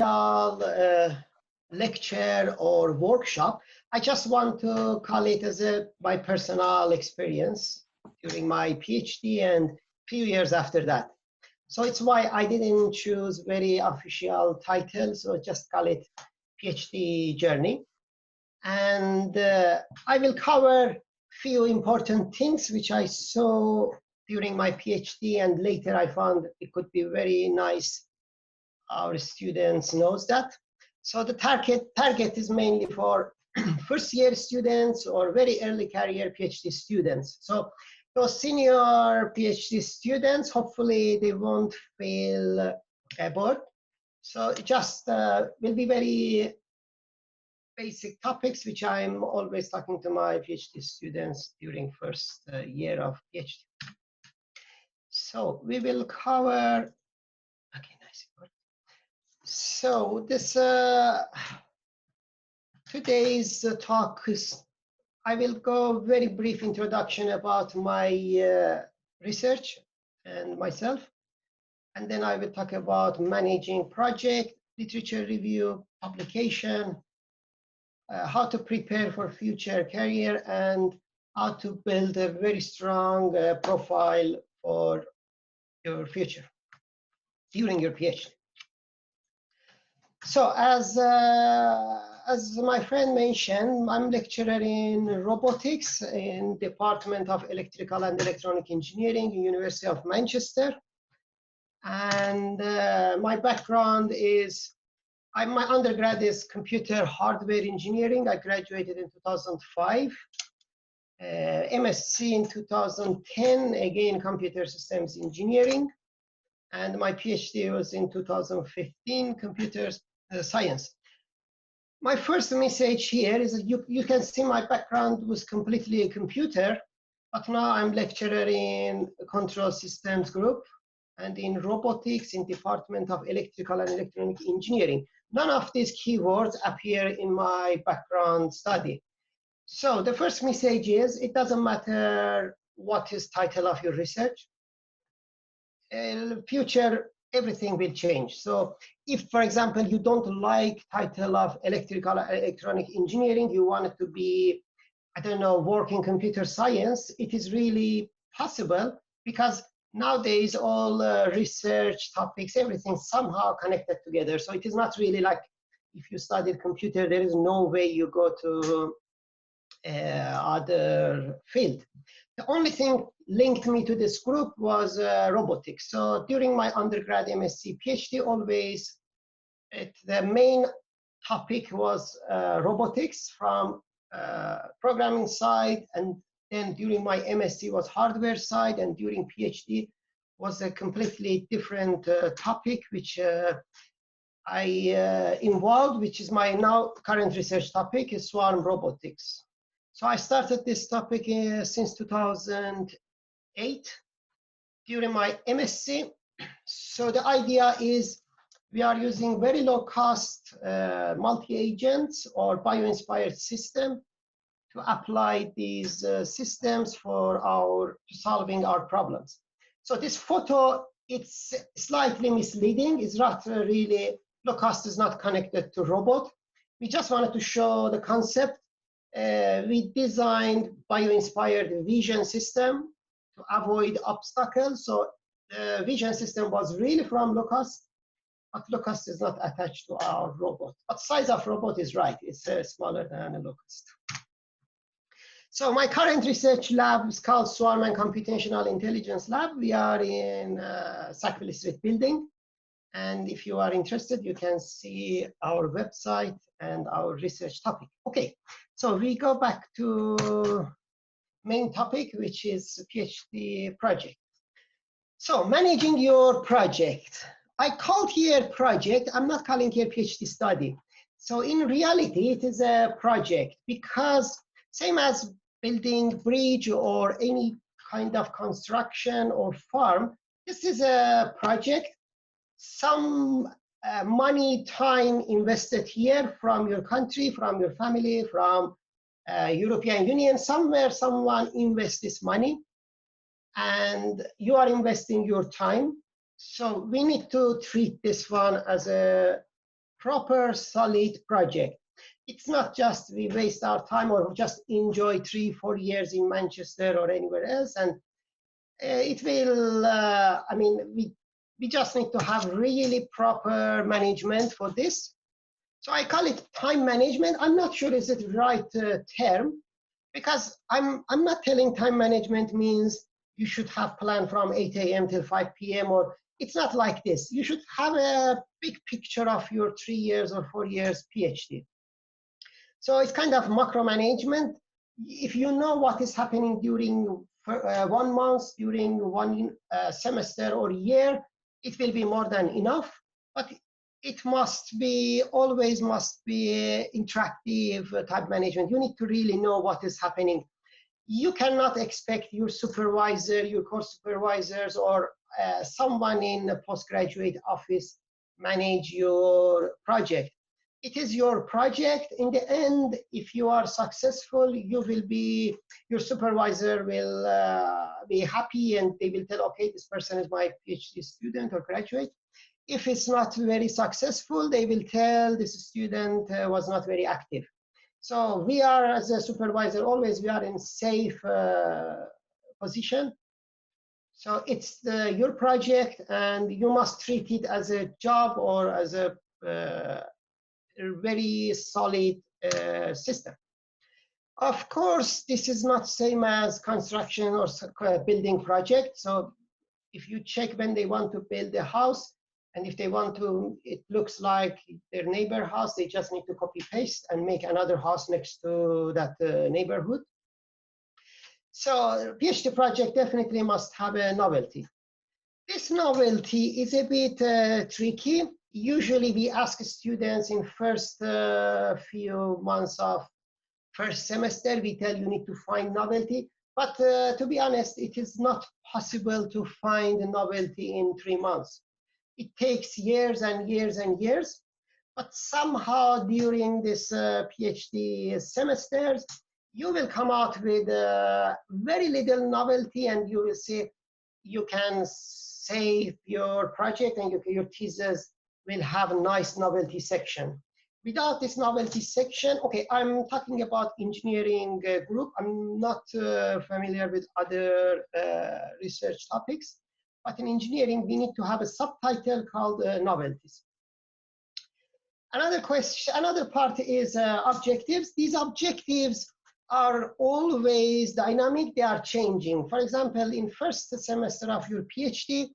official lecture or workshop. I just want to call it as my personal experience during my PhD and few years after that. So it's why I didn't choose very official title, so just call it PhD journey. And I will cover few important things which I saw during my PhD, and later I found it could be very nice. Our students knows that. So the target is mainly for first year students or very early career PhD students. So those senior PhD students, hopefully they won't feel bored. So it just will be very basic topics, which I'm always talking to my PhD students during first year of PhD. So we will cover, okay, nice. So this today's talk is, I will go very brief introduction about my research and myself, and then I will talk about managing project, literature review, publication, how to prepare for future career, and how to build a very strong profile for your future during your PhD. So as my friend mentioned, I'm lecturer in robotics in Department of Electrical and Electronic Engineering, University of Manchester. And my background is, my undergrad is computer hardware engineering. I graduated in 2005. MSc in 2010, again, computer systems engineering. And my PhD was in 2015, computer science. My first message here is that you can see my background was completely a computer, but now I'm lecturer in control systems group and in robotics in Department of Electrical and Electronic Engineering. None of these keywords appear in my background study. So the first message is, it doesn't matter what is title of your research. In future, everything will change. So if, for example, you don't like title of electrical electronic engineering, you want it to be, I don't know, work in computer science, it is really possible, because nowadays all research topics, everything somehow connected together. So it is not really like if you studied computer, there is no way you go to other field. The only thing linked me to this group was robotics. So during my undergrad, MSc, PhD, always the main topic was robotics from programming side, and then during my MSc was hardware side, and during PhD was a completely different topic, which I involved, which is my now current research topic, is swarm robotics. So I started this topic since 2008 during my MSc. So the idea is we are using very low cost multi-agents or bio-inspired system to apply these systems for solving our problems. So this photo, it's slightly misleading. It's not really, low cost is not connected to robot. We just wanted to show the concept. We designed bio-inspired vision system to avoid obstacles. So the vision system was really from Locust, but Locust is not attached to our robot. But size of robot is right, it's smaller than a Locust. So my current research lab is called Swarm and Computational Intelligence Lab. We are in Sackville Street building. And if you are interested, you can see our website and our research topic. Okay, so we go back to main topic, which is PhD project. So managing your project. I called here project, I'm not calling here PhD study. So in reality, it is a project, because same as building bridge or any kind of construction or farm, this is a project. Some money, time invested here from your country, from your family, from European Union, somewhere someone invests this money and you are investing your time. So we need to treat this one as a proper, solid project. It's not just we waste our time or just enjoy 3-4 years in Manchester or anywhere else, and it will, I mean, we just need to have really proper management for this. So I call it time management. I'm not sure is it the right term, because I'm not telling time management means you should have plan from 8 a.m. till 5 p.m. or it's not like this. You should have a big picture of your 3 years or 4 years PhD. So it's kind of macro management. If you know what is happening during 1 month, during one semester or year, it will be more than enough. But it must be, always must be interactive type management. You need to really know what is happening. You cannot expect your supervisor, your course supervisors, or someone in a postgraduate office manage your project. It is your project. In the end, if you are successful, you will be, your supervisor will be happy and they will tell, okay, this person is my PhD student or graduate. If it's not very successful, they will tell this student was not very active. So we are, as a supervisor, always we are in safe position. So it's your project and you must treat it as a job or as a very solid system. Of course, this is not same as construction or building project. So if you check when they want to build a house, and if they want to, it looks like their neighbor house, they just need to copy paste and make another house next to that neighborhood. So PhD project definitely must have a novelty. This novelty is a bit tricky. Usually we ask students in first few months of first semester, we tell you need to find novelty. But to be honest, it is not possible to find a novelty in 3 months. It takes years and years and years. But somehow during this PhD semesters, you will come out with very little novelty and you will see, you can save your project and your thesis will have a nice novelty section. Without this novelty section, okay, I'm talking about engineering group. I'm not familiar with other research topics, but in engineering, we need to have a subtitle called novelties. Another question, another part is objectives. These objectives are always dynamic, they are changing. For example, in first semester of your PhD,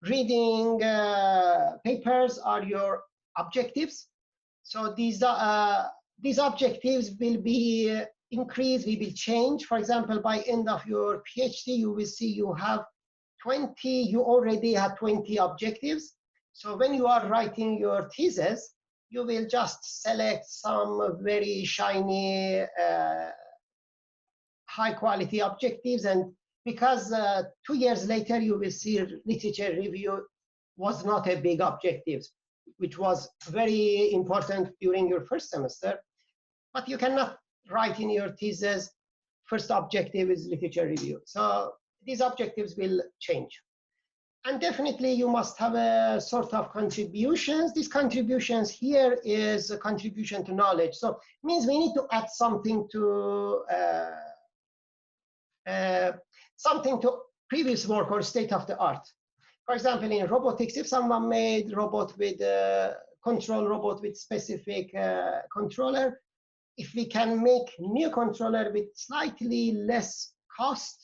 reading papers are your objectives. So these objectives will be increased, we will change. For example, by end of your PhD, you will see you have 20, you already have 20 objectives. So when you are writing your thesis, you will just select some very shiny, high quality objectives. And because 2 years later, you will see literature review was not a big objective, which was very important during your first semester, but you cannot write in your thesis, first objective is literature review. So these objectives will change. And definitely you must have a sort of contributions. These contributions here is a contribution to knowledge. So it means we need to add something to previous work or state of the art. For example, in robotics, if someone made robot with control robot with specific controller, if we can make new controller with slightly less cost,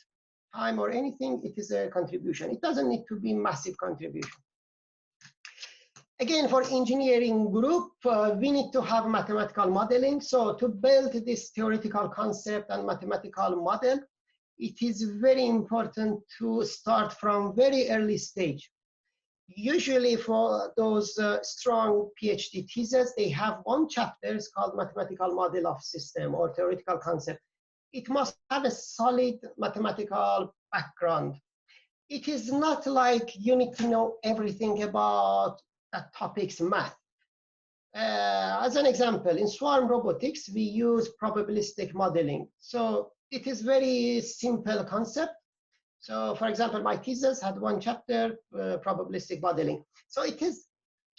time or anything, it is a contribution. It doesn't need to be massive contribution. Again, for engineering group, we need to have mathematical modeling. So to build this theoretical concept and mathematical model, it is very important to start from very early stage. Usually for those strong PhD theses, they have one chapter called mathematical model of system or theoretical concept. It must have a solid mathematical background. It is not like you need to know everything about that topic's math. As an example, in swarm robotics, we use probabilistic modeling. So it is very simple concept. So for example, my thesis had one chapter, probabilistic modeling. So it is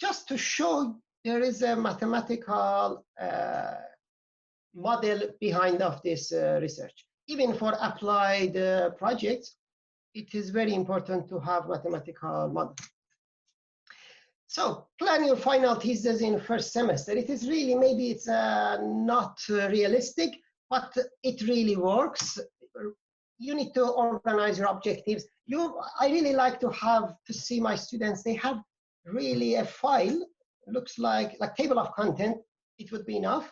just to show there is a mathematical model behind of this research. Even for applied projects, it is very important to have mathematical model. So plan your final thesis in first semester. It is really, maybe it's not realistic, but it really works. You need to organize your objectives. I really like to see my students, they have really a file, looks like table of content. It would be enough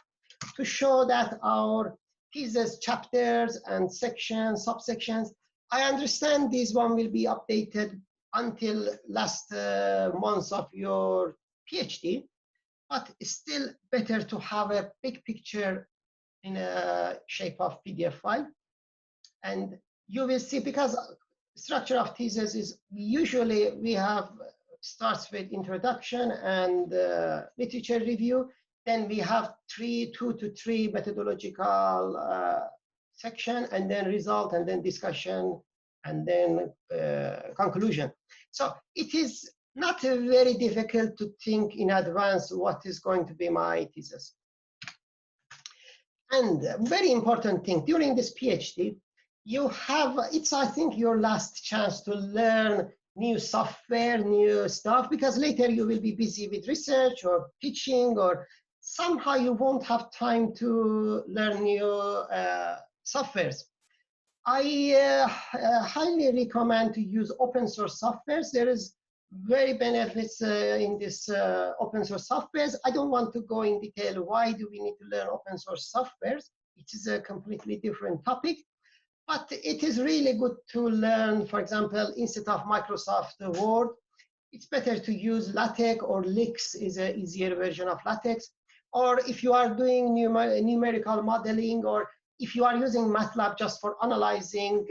to show that our thesis chapters and sections, subsections, I understand this one will be updated until last months of your PhD, but it's still better to have a big picture in a shape of PDF file. And you will see, because structure of thesis is usually starts with introduction and literature review. Then we have 2 to 3 methodological section, and then result, and then discussion, and then conclusion. So it is not very difficult to think in advance what is going to be my thesis. And very important thing, during this PhD, you have, it's I think your last chance to learn new software, new stuff, because later you will be busy with research or teaching, or somehow you won't have time to learn new softwares. I highly recommend to use open source softwares. There is very benefits in this open source softwares. I don't want to go in detail why do we need to learn open source softwares. It is a completely different topic. But it is really good to learn, for example, instead of Microsoft Word, it's better to use LaTeX, or LIX is an easier version of LaTeX. Or if you are doing numerical modeling, or if you are using MATLAB just for analyzing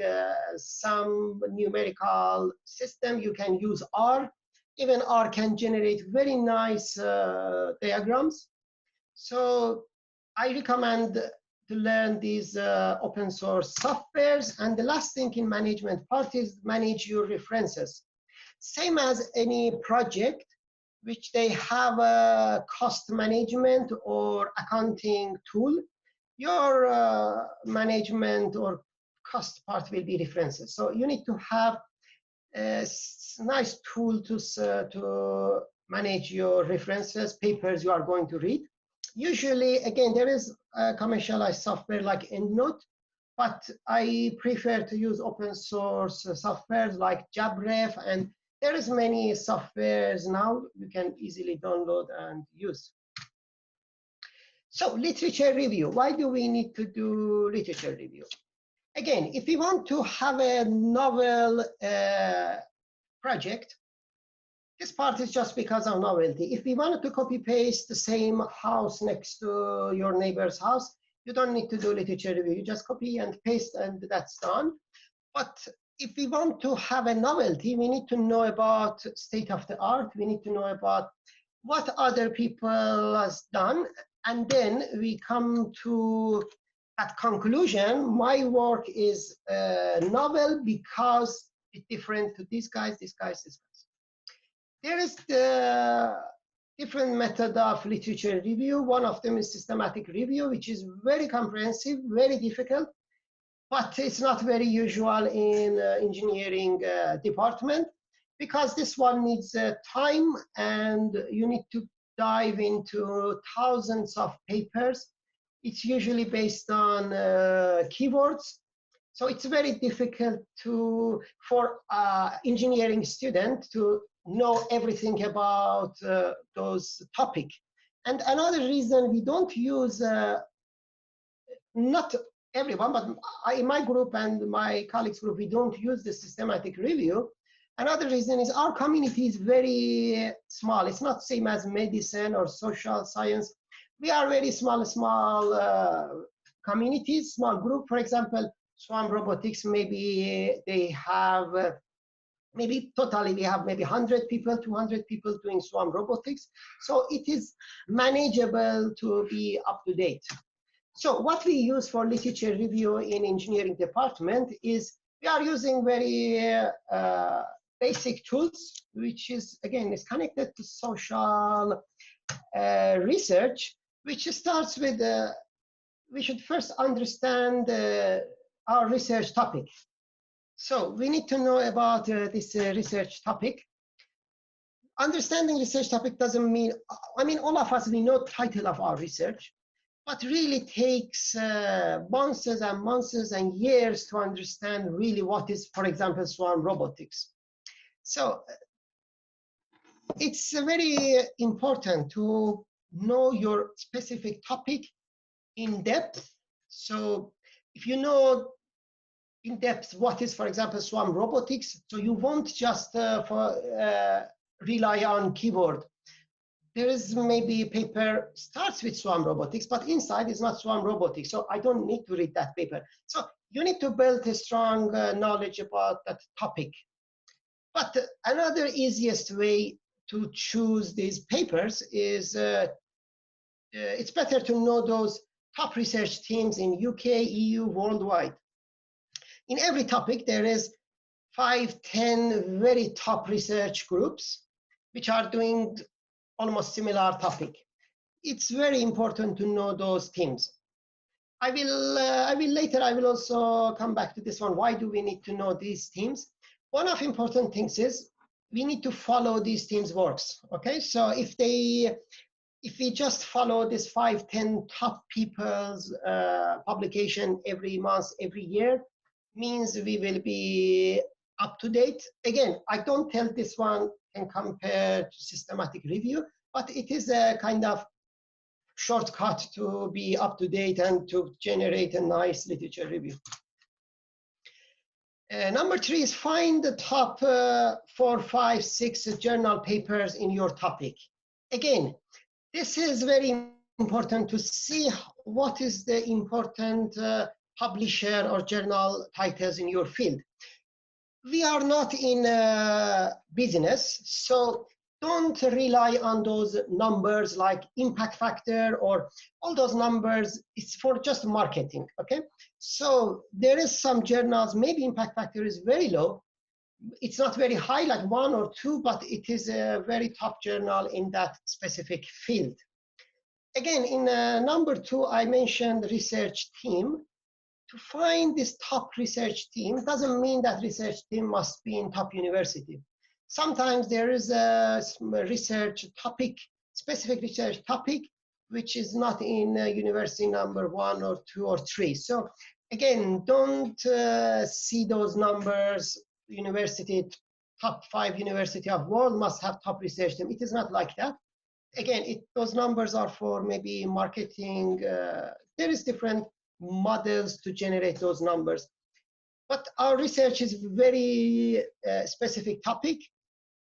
some numerical system, you can use R. Even R can generate very nice diagrams. So I recommend to learn these open source softwares. And the last thing in management part is manage your references. Same as any project, which they have a cost management or accounting tool, your management or cost part will be references. So you need to have a nice tool to manage your references, papers you are going to read. Usually, again, there is a commercialized software like EndNote, but I prefer to use open source softwares like JabRef, and there is many softwares now you can easily download and use. So literature review, why do we need to do literature review? Again, if we want to have a novel project, this part is just because of novelty. If we wanted to copy paste the same house next to your neighbor's house, you don't need to do literature review. You just copy and paste and that's done. But if we want to have a novelty, we need to know about state of the art. We need to know about what other people has done. And then we come to that conclusion. My work is novel because it's different to these guys, these guys, these guys. There is the different method of literature review. One of them is systematic review, which is very comprehensive, very difficult, but it's not very usual in engineering department, because this one needs time and you need to dive into thousands of papers. It's usually based on keywords. So it's very difficult for engineering student to know everything about those topics. And another reason we don't use, not everyone, but in my group and my colleagues group, we don't use the systematic review. Another reason is our community is very small. It's not same as medicine or social science. We are very small communities, small group. For example, Swarm Robotics, maybe they have, maybe totally we have maybe 100 people, 200 people doing Swarm Robotics. So it is manageable to be up to date. So what we use for literature review in engineering department is we are using very basic tools, which is, again, is connected to social research, which starts with we should first understand our research topic. So we need to know about this research topic. Understanding research topic doesn't mean, I mean, all of us, we know title of our research, but really takes months and months and years to understand really what is, for example, swarm robotics. So it's very important to know your specific topic in depth. So if you know in depth what is, for example, swarm robotics, so you won't just rely on keyword. There is maybe a paper starts with swarm robotics, but inside is not swarm robotics. So I don't need to read that paper. So you need to build a strong knowledge about that topic. But another easiest way to choose these papers is it's better to know those top research teams in UK, EU, worldwide. In every topic, there is 5-10 very top research groups which are doing almost similar topic. It's very important to know those teams. I will also come back to this one. Why do we need to know these teams? One of important things is we need to follow these teams' works. Okay, so if we just follow this 5-10 top people's publication every month, every year, means we will be up to date. Again, I don't tell this one can compare to systematic review, but it is a kind of shortcut to be up to date and to generate a nice literature review. Number 3 is find the top 4, 5, 6 journal papers in your topic. Again, this is very important to see what is the important publisher or journal titles in your field. We are not in business, so don't rely on those numbers like impact factor or all those numbers. It's for just marketing, okay? So there is some journals, maybe impact factor is very low. It's not very high, like 1 or 2, but it is a very top journal in that specific field. Again, in number 2, I mentioned research team. To find this top research team doesn't mean that research team must be in top university. Sometimes there is a research topic, specific research topic, which is not in university number 1 or 2 or 3. So again, don't see those numbers, university, top 5 university of world must have top research team. It is not like that. Again, those numbers are for maybe marketing. There is different models to generate those numbers. But our research is very specific topic.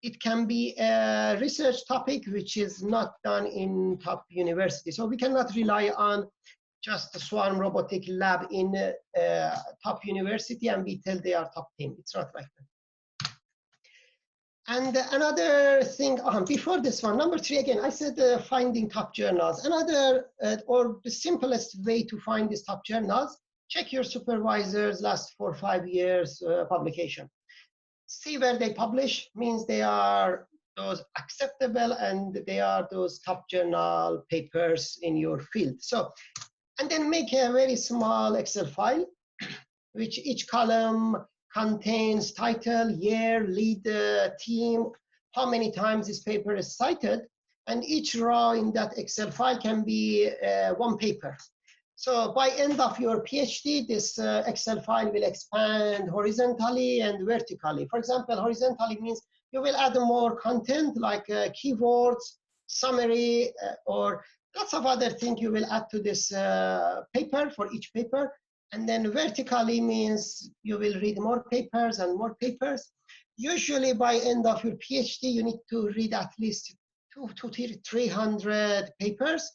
It can be a research topic which is not done in top university. So we cannot rely on just the swarm robotic lab in top university and we tell they are top team. It's not like that. And another thing, before this one, number 3, again, I said finding top journals. Another, or the simplest way to find these top journals, check your supervisor's last 4 or 5 years publication. See where they publish, means they are those acceptable and they are those top journal papers in your field. So, and then make a very small Excel file, which each column contains title, year, lead team, how many times this paper is cited, and each row in that Excel file can be 1 paper. So by end of your PhD, this Excel file will expand horizontally and vertically. For example, horizontally means you will add more content like keywords, summary, or lots of other things you will add to this paper for each paper. And then vertically means you will read more papers and more papers. Usually by end of your PhD, you need to read at least 200 to 300 papers,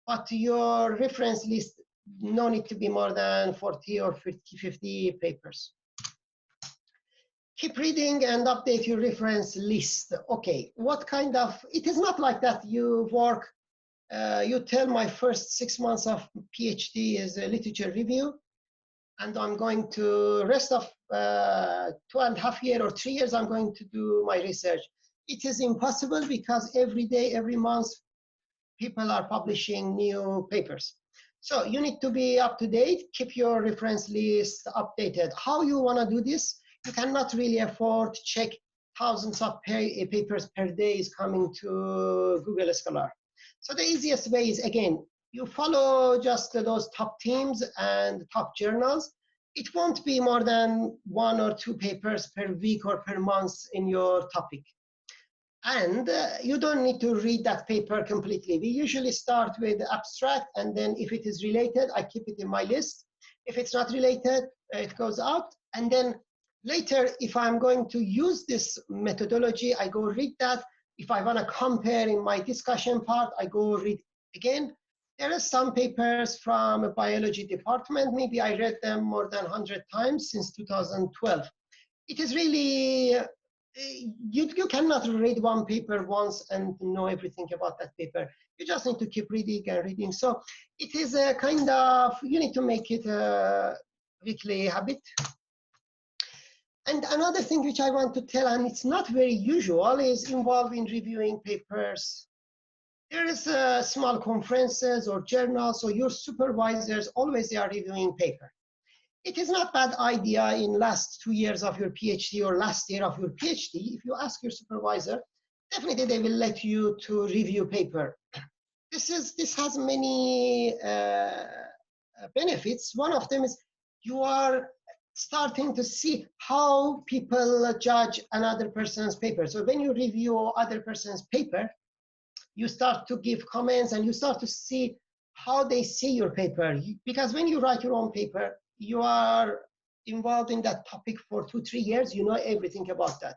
but your reference list no need to be more than 40 or 50 papers. Keep reading and update your reference list. Okay, what kind of, it is not like that you work, you tell my first 6 months of PhD is a literature review, and I'm going to rest of 2.5 years or 3 years, I'm going to do my research. It is impossible because every day, every month, people are publishing new papers. So you need to be up to date, keep your reference list updated. How you want to do this? You cannot really afford to check thousands of papers per day is coming to Google Scholar. So the easiest way is, again, you follow just those top teams and top journals. It won't be more than 1 or 2 papers per week or per month in your topic. And you don't need to read that paper completely. We usually start with the abstract, and then if it is related, I keep it in my list. If it's not related, it goes out. And then later, if I'm going to use this methodology, I go read that. If I want to compare in my discussion part, I go read again. There are some papers from a biology department. Maybe I read them more than 100 times since 2012. It is really, you cannot read one paper once and know everything about that paper. You just need to keep reading and reading. So it is a kind of, you need to make it a weekly habit. And another thing which I want to tell, and it's not very usual, is involved in reviewing papers. There is small conferences or journals, so your supervisors always they are reviewing paper. It is not a bad idea in last 2 years of your PhD or last year of your PhD. If you ask your supervisor, definitely they will let you to review paper. This has many benefits. One of them is you are starting to see how people judge another person's paper. So when you review other person's paper, you start to give comments and you start to see how they see your paper. Because when you write your own paper, you are involved in that topic for 2-3 years, you know everything about that.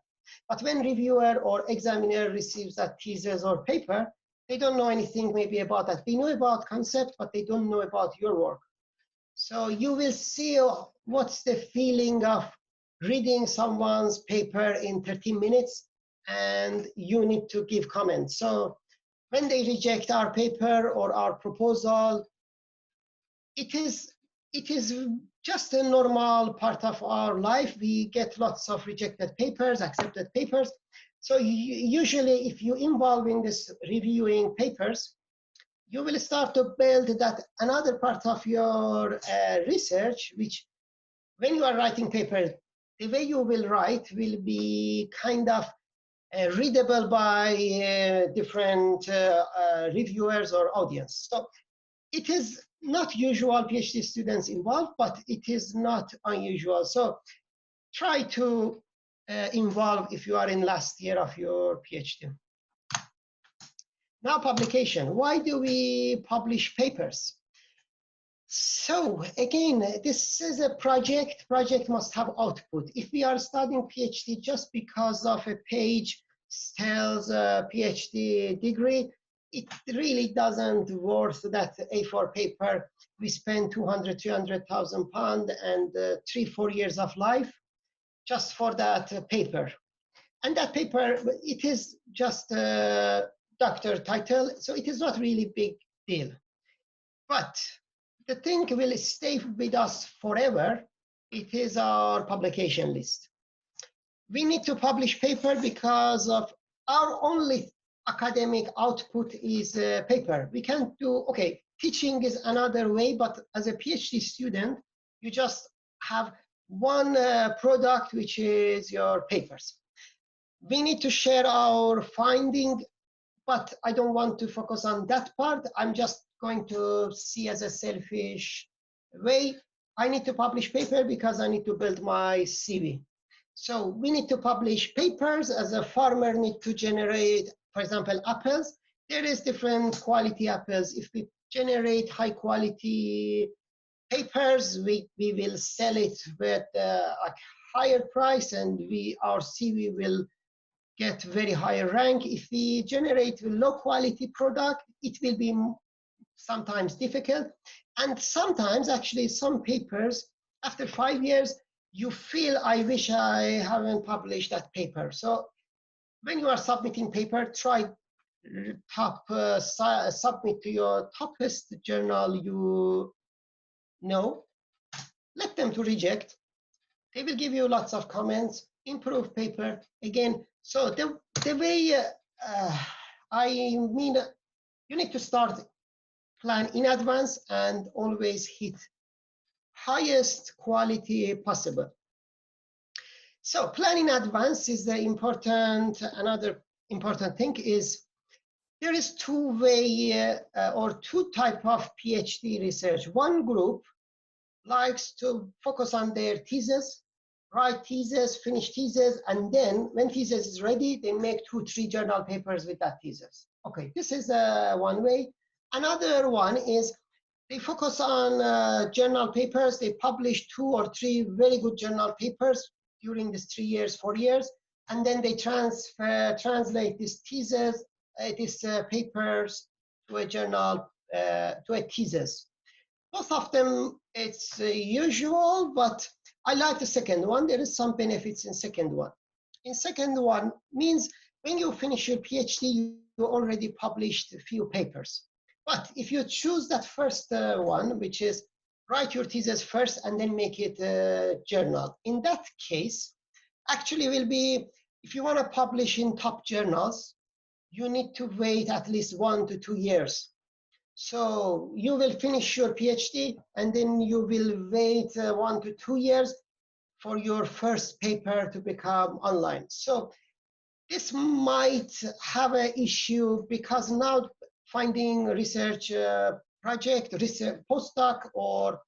But when reviewer or examiner receives that thesis or paper, they don't know anything maybe about that. They know about concept, but they don't know about your work. So you will see what's the feeling of reading someone's paper in 13 minutes, and you need to give comments. So when they reject our paper or our proposal, it is just a normal part of our life. We get lots of rejected papers, accepted papers. So usually if you involve in this reviewing papers, you will start to build that another part of your research, which when you are writing paper, the way you will write will be kind of readable by different reviewers or audience. So it is not usual PhD students involved, but it is not unusual. So try to involve if you are in last year of your PhD. Now publication. Why do we publish papers? So again, this is a project. Project must have output. If we are studying PhD just because of a page tells a PhD degree, it really doesn't worth that A4 paper. We spend 200, 300,000 pounds and 3-4 years of life just for that paper. And that paper, it is just a doctor title, so it is not really big deal. But the thing will stay with us forever. It is our publication list. We need to publish paper because of our only academic output is paper. We can't do, okay, teaching is another way, but as a PhD student, you just have one product, which is your papers. We need to share our finding, but I don't want to focus on that part. I'm just going to see as a selfish way. I need to publish paper because I need to build my CV. So we need to publish papers. As a farmer need to generate, for example, apples. There is different quality apples. If we generate high quality papers, we will sell it with a higher price, and our CV will get very high rank. If we generate a low quality product, it will be sometimes difficult. And sometimes actually some papers, after 5 years, you feel, I wish I haven't published that paper. So when you are submitting paper, try submit to your toppest journal you know. Let them to reject. They will give you lots of comments, improve paper. Again, so the way, I mean, You need to start plan in advance and always hit highest quality possible. So plan in advance is the another important thing is there is two-way or two type of PhD research. One group likes to focus on their thesis, write thesis, finish thesis, and then when thesis is ready, they make 2-3 journal papers with that thesis. Okay, this is one way. Another one is they focus on journal papers. They publish 2 or 3 very good journal papers during this 3 years, 4 years, and then they translate this thesis, these papers to a journal, to a thesis. Both of them, it's usual, but I like the second one. There is some benefits in second one. In second one means when you finish your PhD, you already published a few papers. But if you choose that first one, which is write your thesis first and then make it a journal, in that case, actually will be, if you want to publish in top journals, you need to wait at least 1 to 2 years. So you will finish your PhD and then you will wait 1 to 2 years for your first paper to become online. So this might have an issue because now finding research project, research postdoc or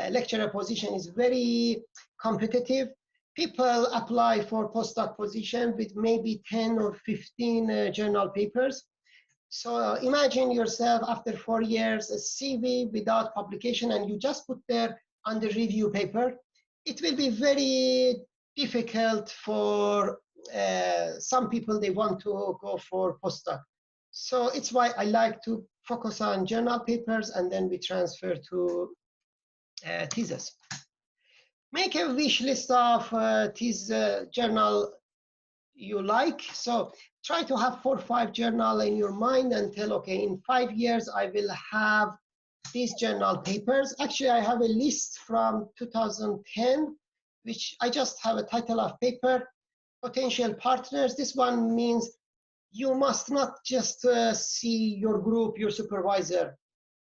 lecturer position is very competitive. People apply for postdoc position with maybe 10 or 15 journal papers. So imagine yourself after 4 years, a CV without publication, and you just put there on the review paper. It will be very difficult for some people, they want to go for postdoc. So it's why I like to focus on journal papers and then we transfer to thesis. Make a wish list of thesis journal you like. So try to have 4 or 5 journal in your mind and tell, okay, in 5 years, I will have these journal papers. Actually, I have a list from 2010, which I just have a title of paper, potential partners. This one means you must not just see your group, your supervisor.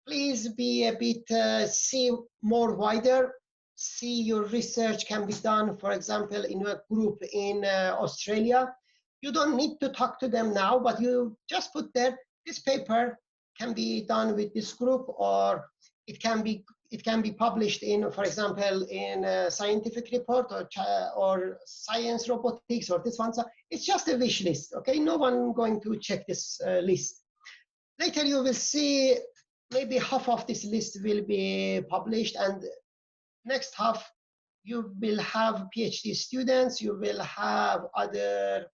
Please be a bit, see more wider, see your research can be done, for example, in a group in Australia. You don't need to talk to them now, but you just put there, this paper can be done with this group, or it can be published in, for example, in a scientific report or science robotics or this one. So it's just a wish list, okay? No one going to check this list. Later you will see maybe half of this list will be published, and next half you will have PhD students, you will have other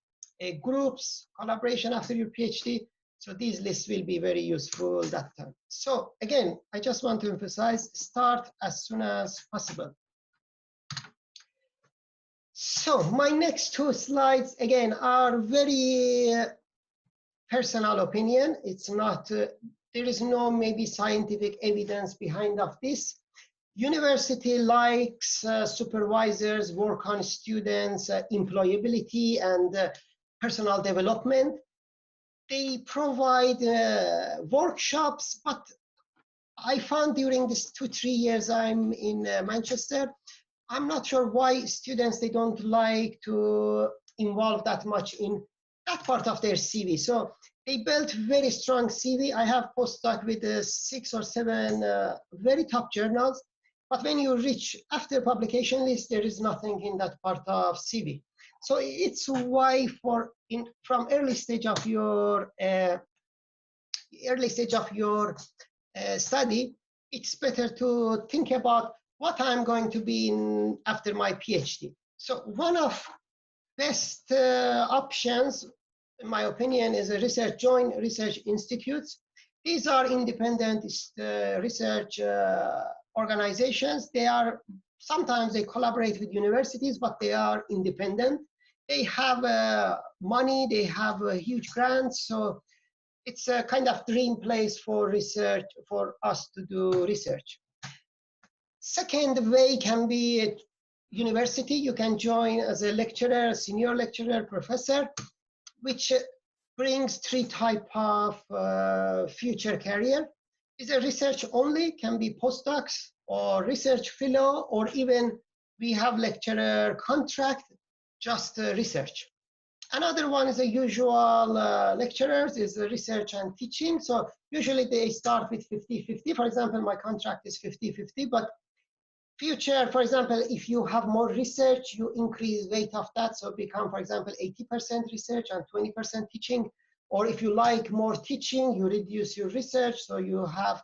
groups, collaboration after your PhD. So these lists will be very useful that time. So again, I just want to emphasize, start as soon as possible. So my next 2 slides, again, are very personal opinion. It's not, there is no maybe scientific evidence behind of this. University likes supervisors work on students' employability and personal development. They provide workshops, but I found during this 2-3 years I'm in Manchester, I'm not sure why students, they don't like to involve that much in that part of their CV. So they built very strong CV. I have postdoc with 6 or 7 very top journals, but when you reach after publication list, there is nothing in that part of CV. So it's why from early stage of your study, it's better to think about what I'm going to be in after my PhD. So one of best options, in my opinion, is a joint research institutes. These are independent research organizations. Sometimes they collaborate with universities, but they are independent. They have money, they have huge grants, so it's a kind of dream place for research, for us to do research. Second way can be university. You can join as a lecturer, senior lecturer, professor, which brings three types of future career. Is a research only, can be postdocs or research fellow, or even we have lecturer contract, just research. Another one is a usual lecturers, is research and teaching. So usually they start with 50-50. For example, my contract is 50-50, but future, for example, if you have more research, you increase weight of that. So become, for example, 80% research and 20% teaching. Or if you like more teaching, you reduce your research. So you have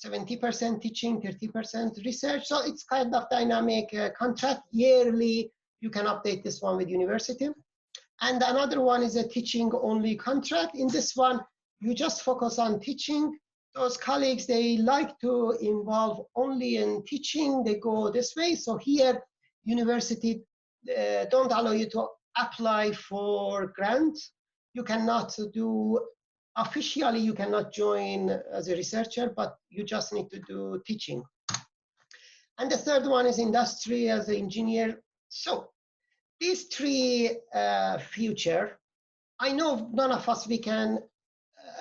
70% teaching, 30% research. So it's kind of dynamic contract. Yearly, you can update this one with university. And another one is a teaching only contract. In this one, you just focus on teaching. Those colleagues, they like to involve only in teaching, they go this way. So here, university don't allow you to apply for grants. You cannot do, officially you cannot join as a researcher, but you just need to do teaching. And the third one is industry as an engineer. So these three future, I know none of us, we can,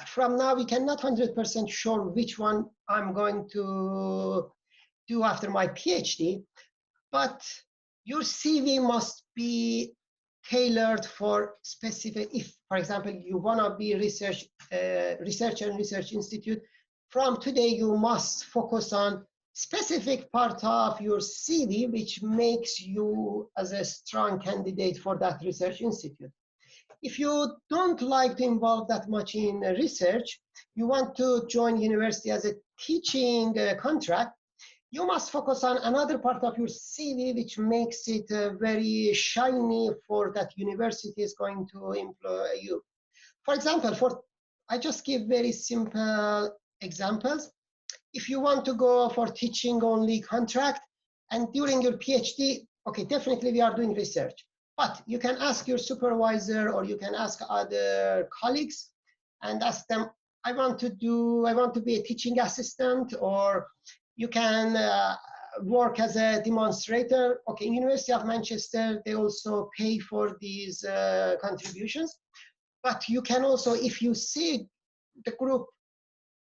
from now, we cannot 100% sure which one I'm going to do after my PhD, but your CV must be tailored for specific, if, for example, you want to be researcher in research institute, from today you must focus on specific part of your CV which makes you as a strong candidate for that research institute. If you don't like to involve that much in research, you want to join university as a teaching contract, you must focus on another part of your CV which makes it very shiny for that university is going to employ you. For example, I just give very simple examples. If you want to go for teaching only contract and during your PhD, okay, definitely we are doing research, but you can ask your supervisor or you can ask other colleagues and ask them, I want to be a teaching assistant, or you can work as a demonstrator. Okay, University of Manchester, they also pay for these contributions, but you can also, if you see the group,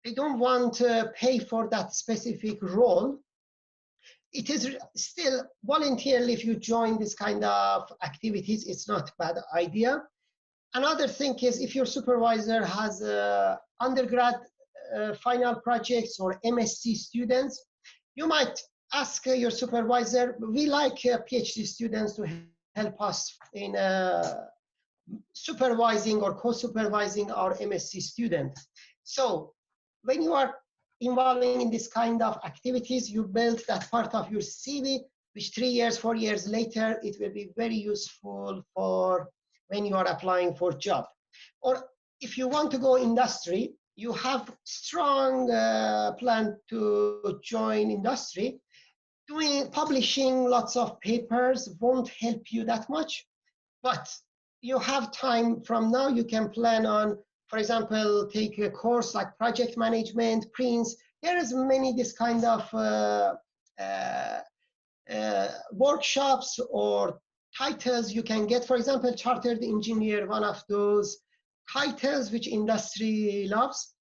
they don't want to pay for that specific role, it is still voluntarily if you join this kind of activities, it's not a bad idea. Another thing is if your supervisor has undergrad final projects or MSc students, you might ask your supervisor, we like PhD students to help us in supervising or co-supervising our MSc student. So when you are involving in this kind of activities, you build that part of your CV, which 3 years, 4 years later, it will be very useful for when you are applying for job. Or if you want to go industry, you have strong plan to join industry. Publishing lots of papers won't help you that much, but you have time from now, you can plan on, for example, take a course like project management, Prince. There is many this kind of workshops or titles you can get. For example, chartered engineer, one of those titles which industry loves.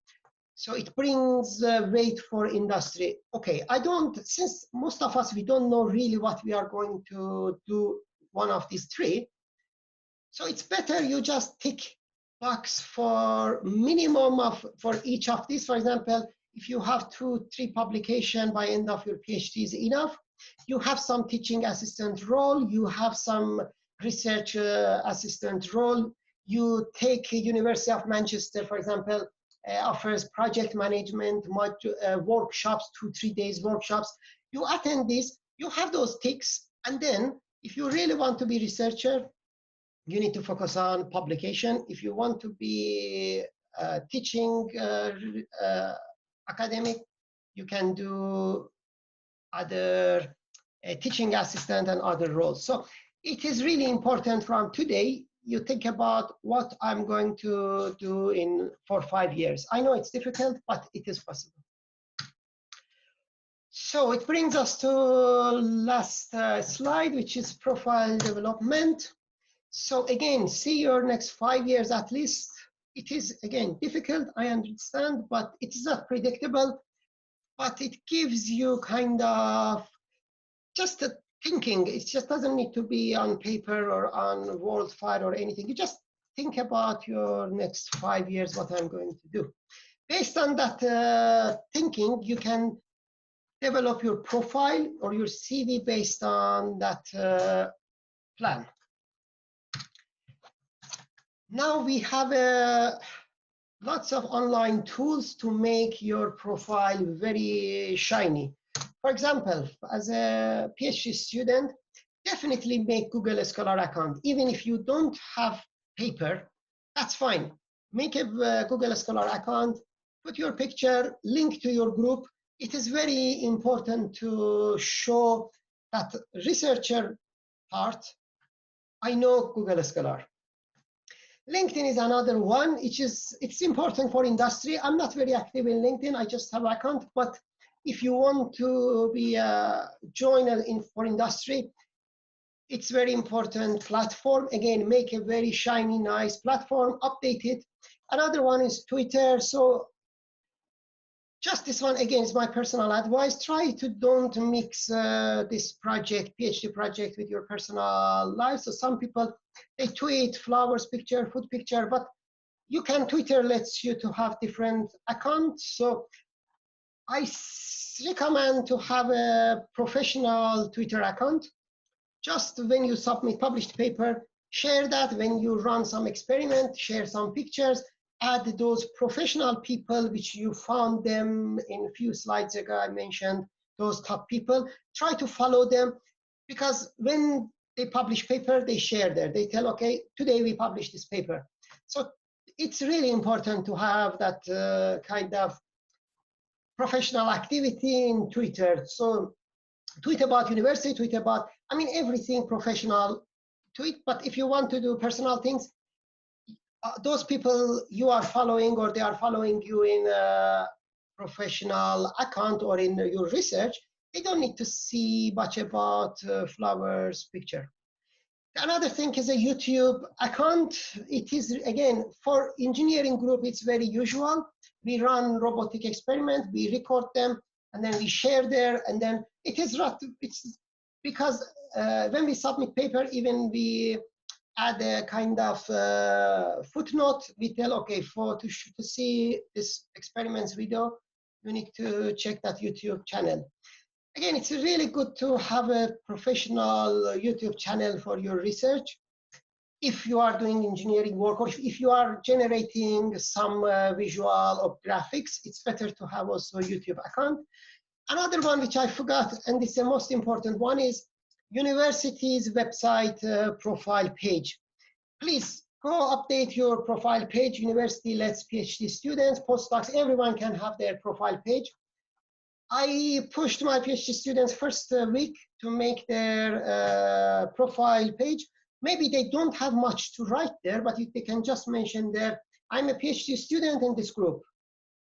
So it brings weight for industry. Okay, since most of us, we don't know really what we are going to do one of these three. So it's better you just tick box for minimum for each of these. For example, if you have 2-3 publications by end of your PhD is enough. You have some teaching assistant role, you have some research assistant role, you take University of Manchester, for example, offers project management workshops, 2-3 days workshops. You attend this, you have those ticks, and then if you really want to be researcher, you need to focus on publication. If you want to be teaching academic, you can do other teaching assistant and other roles. So it is really important from today, you think about what I'm going to do for 5 years. I know it's difficult, but it is possible. So it brings us to last slide, which is profile development. So again, see your next 5 years at least. It is, again, difficult, I understand, but it is not predictable, but it gives you kind of just a thinking. It just doesn't need to be on paper or on WorldFire or anything. You just think about your next 5 years, what I'm going to do. Based on that thinking, you can develop your profile or your CV based on that plan. Now we have lots of online tools to make your profile very shiny. For example, as a PhD student, definitely make Google Scholar account. Even if you don't have paper, that's fine. Make a Google Scholar account, put your picture, link to your group. It is very important to show that researcher part. I know Google Scholar. LinkedIn is another one. It's important for industry. I'm not very active in LinkedIn. I just have an account. But if you want to be a joiner for industry, it's very important platform. Again, make a very shiny, nice platform, update it. Another one is Twitter. So just this one, again, is my personal advice. Try to don't mix this project, PhD project, with your personal life. So some people, they tweet flowers picture, food picture, but you can, Twitter lets you to have different accounts. So I recommend to have a professional Twitter account. Just when you submit published paper, share that. When you run some experiment, share some pictures, add those professional people which you found them in a few slides ago. I mentioned those top people. Try to follow them, because when they publish paper, they share there. They tell, okay, today we published this paper. So it's really important to have that kind of professional activity in Twitter. So tweet about university, tweet about, I mean, everything professional tweet. But if you want to do personal things, those people you are following or they are following you in a professional account or in your research, they don't need to see much about flowers picture. Another thing is a YouTube account. It is, again, for engineering group, it's very usual. We run robotic experiment, we record them, and then we share there, and then it's because when we submit paper, even we add a kind of footnote. We tell, okay, to see this experiments video, you need to check that YouTube channel. Again, it's really good to have a professional YouTube channel for your research. If you are doing engineering work, or if you are generating some visual or graphics, it's better to have also a YouTube account. Another one which I forgot, and it's the most important one, is university's website profile page. Please go update your profile page. University lets PhD students, postdocs, everyone can have their profile page. I pushed my PhD students first week to make their profile page. Maybe they don't have much to write there, but they can just mention there, I'm a PhD student in this group.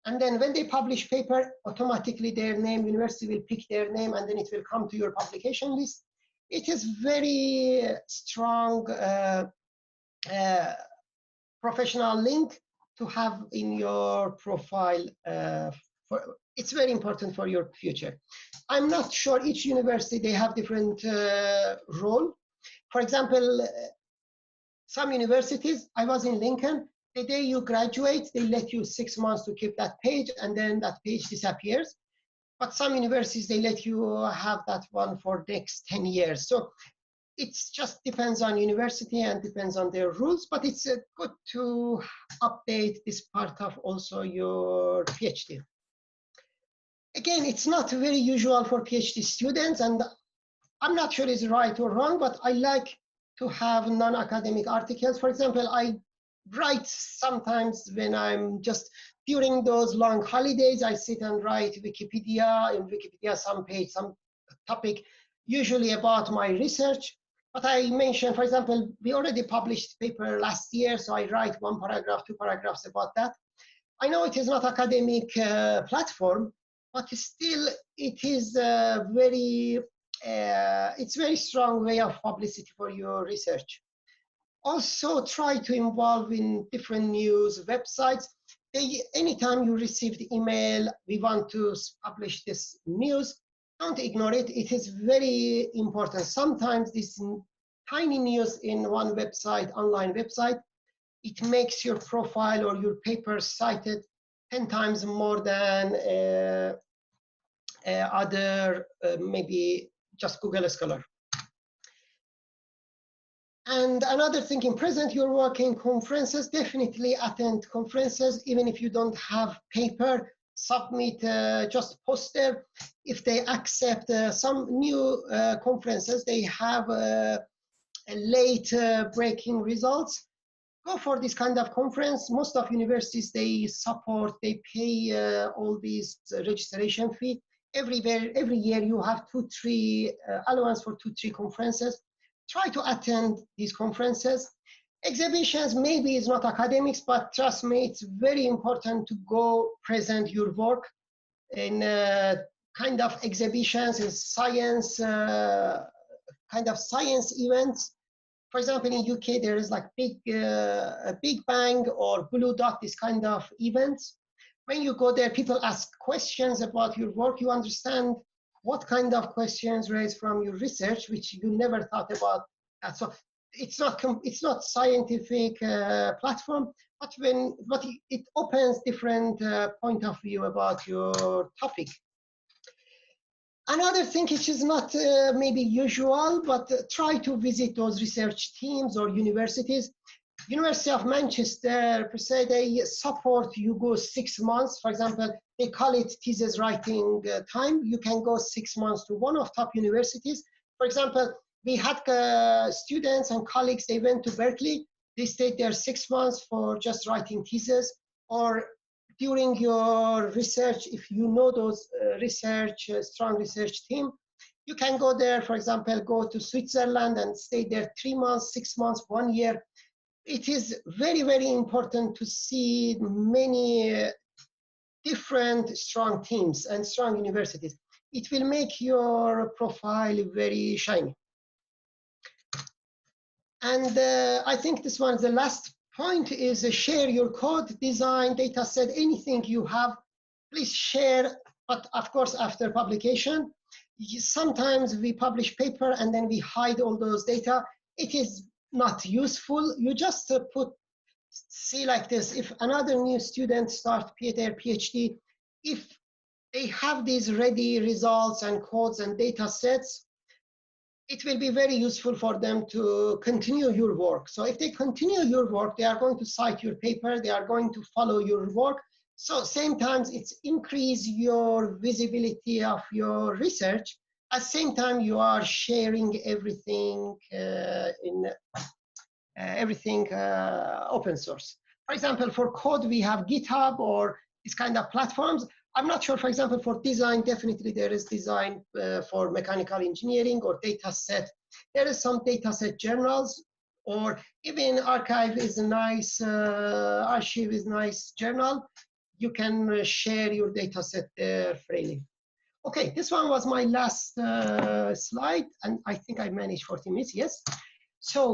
And then when they publish paper, automatically their name, university will pick their name, and then it will come to your publication list. It is very strong professional link to have in your profile. It's very important for your future. I'm not sure each university, they have different role. For example, some universities, I was in Lincoln, the day you graduate, they let you 6 months to keep that page, and then that page disappears. But some universities, they let you have that one for next 10 years. So it just depends on university and depends on their rules, but it's good to update this part of also your PhD. Again, it's not very usual for PhD students, and I'm not sure it's right or wrong, but I like to have non-academic articles. For example, I write sometimes when I'm just during those long holidays, I sit and write Wikipedia, in Wikipedia some page, some topic, usually about my research. But I mentioned, for example, we already published paper last year, so I write 1 paragraph, 2 paragraphs about that. I know it is not academic platform, but still it is a very, it's very strong way of publicity for your research. Also try to involve in different news websites. Anytime you receive the email, we want to publish this news, don't ignore it. It is very important. Sometimes this tiny news in one website, online website, it makes your profile or your paper cited 10 times more than other, maybe just Google Scholar. And another thing, in present you're working conferences, definitely attend conferences, even if you don't have paper, submit just poster. If they accept some new conferences, they have late breaking results, go for this kind of conference. Most of universities, they support, they pay all these registration fee. Every year you have 2-3 allowance for 2-3 conferences. Try to attend these conferences. Exhibitions, maybe it's not academics, but trust me, it's very important to go present your work in kind of exhibitions, in science, kind of science events. For example, in UK, there is like Big Bang or Blue Dot, this kind of events. When you go there, people ask questions about your work. You understand what kind of questions raised from your research, which you never thought about. So it's not scientific platform, but it opens different point of view about your topic. Another thing which is not maybe usual, but try to visit those research teams or universities. University of Manchester, per se, they support you go 6 months. For example, they call it thesis writing time. You can go 6 months to one of top universities. For example, we had students and colleagues, they went to Berkeley. They stayed there 6 months for just writing thesis. Or during your research, if you know those strong research team, you can go there, for example, go to Switzerland and stay there 3 months, 6 months, 1 year. It is very, very important to see many different strong teams and strong universities. It will make your profile very shiny. And I think this one, the last point is share your code, design, data set, anything you have, please share, but of course after publication. Sometimes we publish paper and then we hide all those data. It is not useful. You just see like this, if another new student starts their PhD, if they have these ready results and codes and data sets, it will be very useful for them to continue your work. So if they continue your work, they are going to cite your paper, they are going to follow your work. So same times it's increase your visibility of your research. At the same time, you are sharing everything open source. For example, for code, we have GitHub or this kind of platforms. I'm not sure, for example, for design, definitely there is design for mechanical engineering or data set. There is some data set journals, or even archive is a nice, archive is nice journal. You can share your data set there freely. Okay, this one was my last slide, and I think I managed 40 minutes, yes. So